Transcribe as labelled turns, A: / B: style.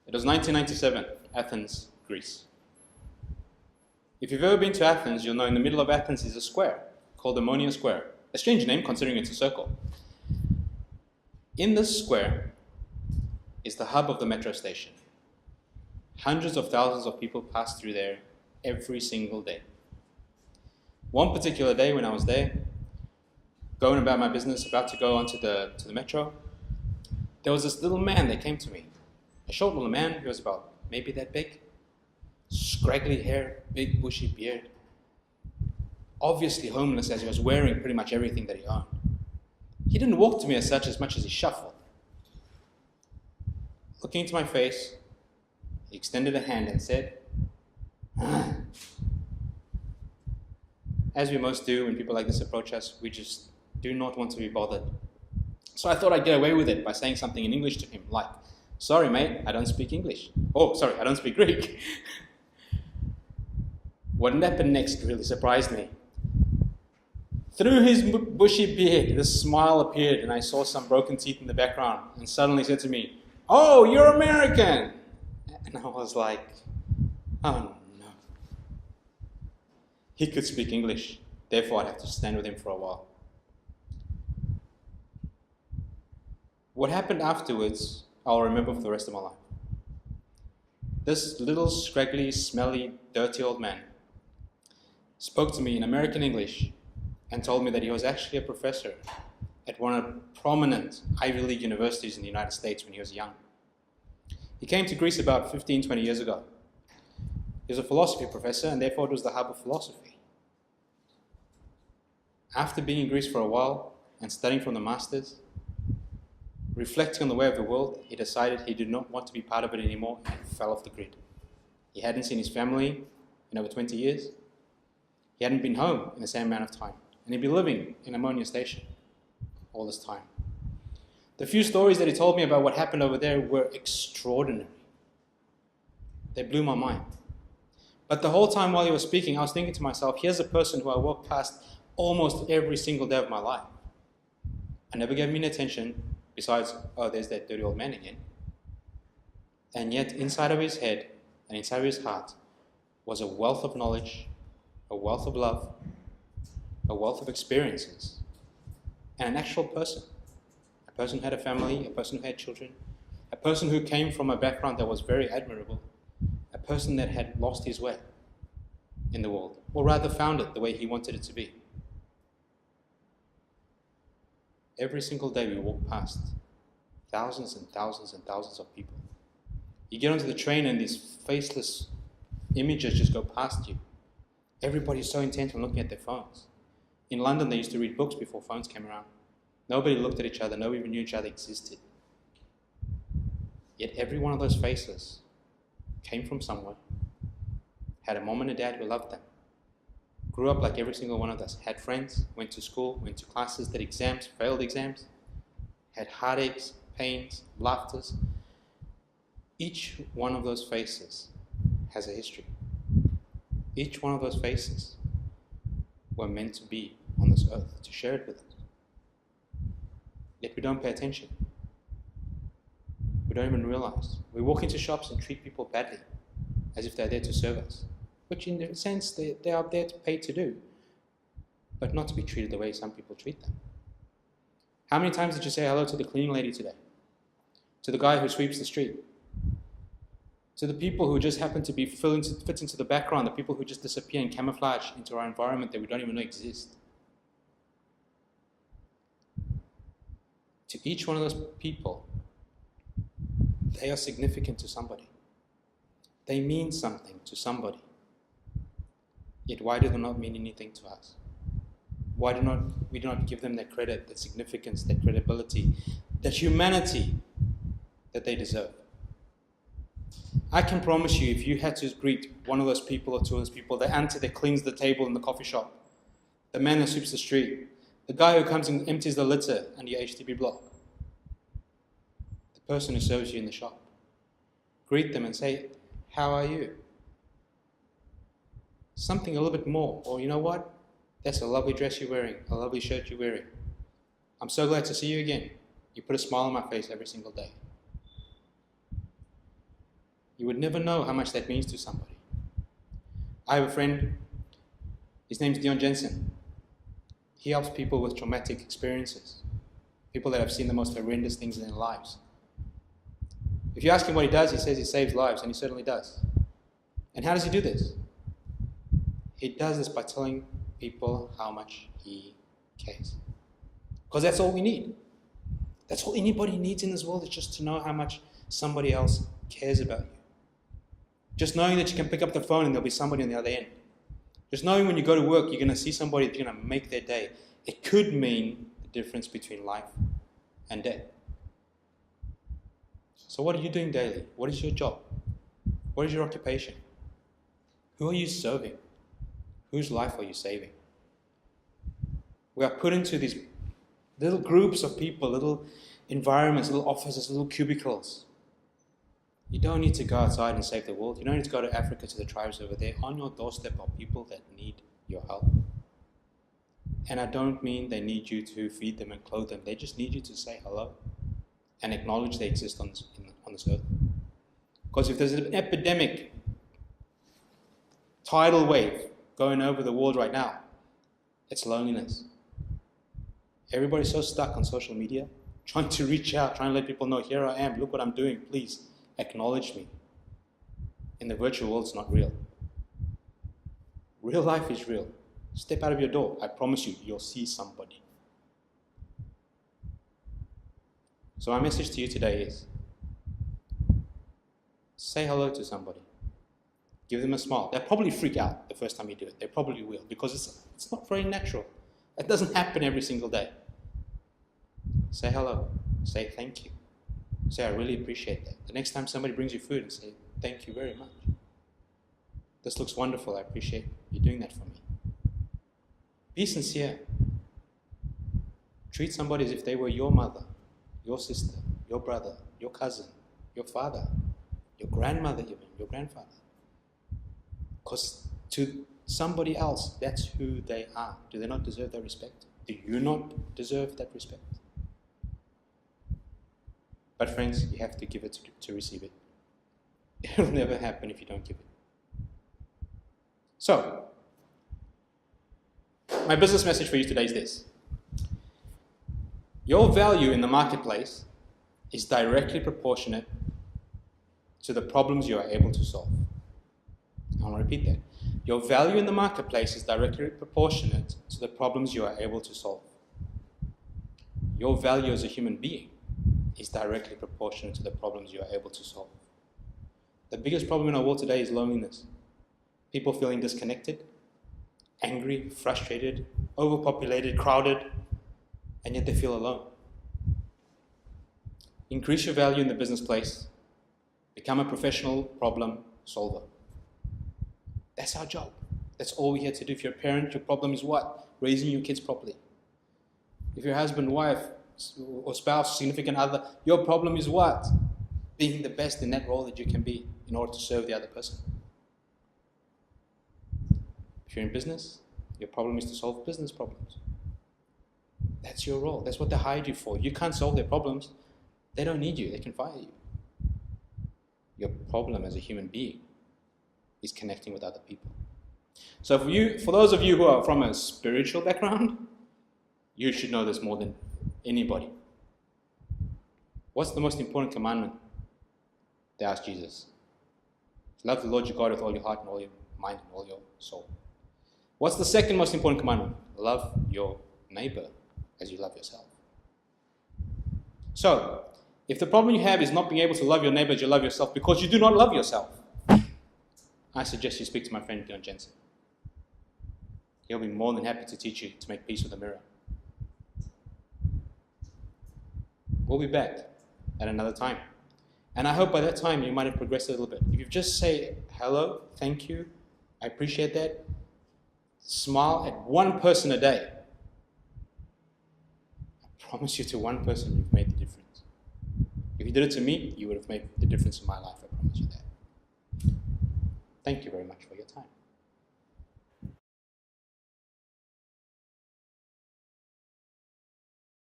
A: It was 1997, Athens, Greece. If you've ever been to Athens, you'll know in the middle of Athens is a square called Ammonia Square. A strange name considering it's a circle. In this square is the hub of the metro station. Hundreds of thousands of people pass through there every single day. One particular day when I was there, going about my business, about to go onto the metro, there was this little man that came to me. A short little man, he was about maybe that big, scraggly hair, big bushy beard, obviously homeless as he was wearing pretty much everything that he owned. He didn't walk to me as much as he shuffled. Looking into my face, he extended a hand and said, as we most do when people like this approach us, we just do not want to be bothered. So I thought I'd get away with it by saying something in English to him, like, sorry mate, I don't speak English. Oh, sorry, I don't speak Greek. What happened next really surprised me. Through his bushy beard, this smile appeared and I saw some broken teeth in the background and suddenly said to me, oh, you're American! And I was like, oh no. He could speak English, therefore I'd have to stand with him for a while. What happened afterwards, I'll remember for the rest of my life. This little scraggly, smelly, dirty old man spoke to me in American English and told me that he was actually a professor at one of the prominent Ivy League universities in the United States when he was young. He came to Greece about 15, 20 years ago. He was a philosophy professor and therefore it was the hub of philosophy. After being in Greece for a while and studying from the masters, reflecting on the way of the world, he decided he did not want to be part of it anymore and fell off the grid. He hadn't seen his family in over 20 years. He hadn't been home in the same amount of time. And he'd been living in Ammonia Station all this time. The few stories that he told me about what happened over there were extraordinary. They blew my mind. But the whole time while he was speaking, I was thinking to myself, here's a person who I walk past almost every single day of my life. I never gave him any attention, besides, oh, there's that dirty old man again. And yet, inside of his head and inside of his heart was a wealth of knowledge, a wealth of love, a wealth of experiences, and an actual person. A person who had a family, a person who had children, a person who came from a background that was very admirable, a person that had lost his way in the world, or rather found it the way he wanted it to be. Every single day we walk past thousands and thousands and thousands of people. You get onto the train and these faceless images just go past you. Everybody's so intent on looking at their phones. In London, they used to read books before phones came around. Nobody looked at each other. Nobody even knew each other existed. Yet every one of those faces came from somewhere, had a mom and a dad who loved them, grew up like every single one of us, had friends, went to school, went to classes, did exams, failed exams, had heartaches, pains, laughters. Each one of those faces has a history. Each one of those faces were meant to be on this earth, to share it with us. Yet we don't pay attention. We don't even realize. We walk into shops and treat people badly, as if they're there to serve us, which in a sense they are there to pay to do, but not to be treated the way some people treat them. How many times did you say hello to the cleaning lady today? To the guy who sweeps the street? To the people who just happen to be fit into the background, the people who just disappear and camouflage into our environment that we don't even know exist. To each one of those people, they are significant to somebody. They mean something to somebody. Yet why do they not mean anything to us? Why do we not give them that credit, that significance, that credibility, that humanity that they deserve? I can promise you, if you had to greet one of those people or two of those people, the auntie that cleans the table in the coffee shop, the man that sweeps the street, the guy who comes and empties the litter in your HDB block, the person who serves you in the shop, greet them and say, how are you? Something a little bit more. Or you know what? That's a lovely dress you're wearing, a lovely shirt you're wearing. I'm so glad to see you again. You put a smile on my face every single day. You would never know how much that means to somebody. I have a friend, his name's Dion Jensen. He helps people with traumatic experiences, people that have seen the most horrendous things in their lives. If you ask him what he does, he says he saves lives, and he certainly does. And how does he do this? He does this by telling people how much he cares. Because that's all we need. That's all anybody needs in this world, is just to know how much somebody else cares about you. Just knowing that you can pick up the phone and there'll be somebody on the other end. Just knowing when you go to work, you're going to see somebody that's going to make their day. It could mean the difference between life and death. So what are you doing daily? What is your job? What is your occupation? Who are you serving? Whose life are you saving? We are put into these little groups of people, little environments, little offices, little cubicles. You don't need to go outside and save the world. You don't need to go to Africa, to the tribes over there. On your doorstep are people that need your help. And I don't mean they need you to feed them and clothe them. They just need you to say hello and acknowledge they exist on this earth. Because if there's an epidemic, tidal wave going over the world right now, it's loneliness. Everybody's so stuck on social media, trying to reach out, trying to let people know, here I am, look what I'm doing, please acknowledge me. In the virtual world, it's not real. Real life is real. Step out of your door. I promise you, you'll see somebody. So my message to you today is, say hello to somebody. Give them a smile. They'll probably freak out the first time you do it. They probably will, because it's not very natural. It doesn't happen every single day. Say hello. Say thank you. Say, I really appreciate that. The next time somebody brings you food, and say, thank you very much. This looks wonderful. I appreciate you doing that for me. Be sincere. Treat somebody as if they were your mother, your sister, your brother, your cousin, your father, your grandmother even, your grandfather. Because to somebody else, that's who they are. Do they not deserve that respect? Do you not deserve that respect? But friends, you have to give it to receive it. It'll never happen if you don't give it. So, my business message for you today is this. Your value in the marketplace is directly proportionate to the problems you are able to solve. I want to repeat that. Your value in the marketplace is directly proportionate to the problems you are able to solve. Your value as a human being is directly proportionate to the problems you are able to solve. The biggest problem in our world today is loneliness. People feeling disconnected, angry, frustrated, overpopulated, crowded, and yet they feel alone. Increase your value in the business place. Become a professional problem solver. That's our job. That's all we're here to do. If you're a parent, your problem is what? Raising your kids properly. If you're husband, wife, or spouse, significant other, your problem is what? Being the best in that role that you can be in order to serve the other person. If you're in business, your problem is to solve business problems. That's your role. That's what they hired you for. You can't solve their problems. They don't need you. They can fire you. Your problem as a human being is connecting with other people. So for those of you who are from a spiritual background, you should know this more than anybody. What's the most important commandment? They asked Jesus. Love the Lord your God with all your heart and all your mind and all your soul. What's the second most important commandment? Love your neighbor as you love yourself. So, if the problem you have is not being able to love your neighbor as you love yourself because you do not love yourself, I suggest you speak to my friend Dion Jensen. He'll be more than happy to teach you to make peace with the mirror. We'll be back at another time. And I hope by that time you might have progressed a little bit. If you just say hello, thank you, I appreciate that, smile at one person a day, I promise you, to one person you've made the difference. If you did it to me, you would have made the difference in my life, I promise you that. Thank you very much for your time.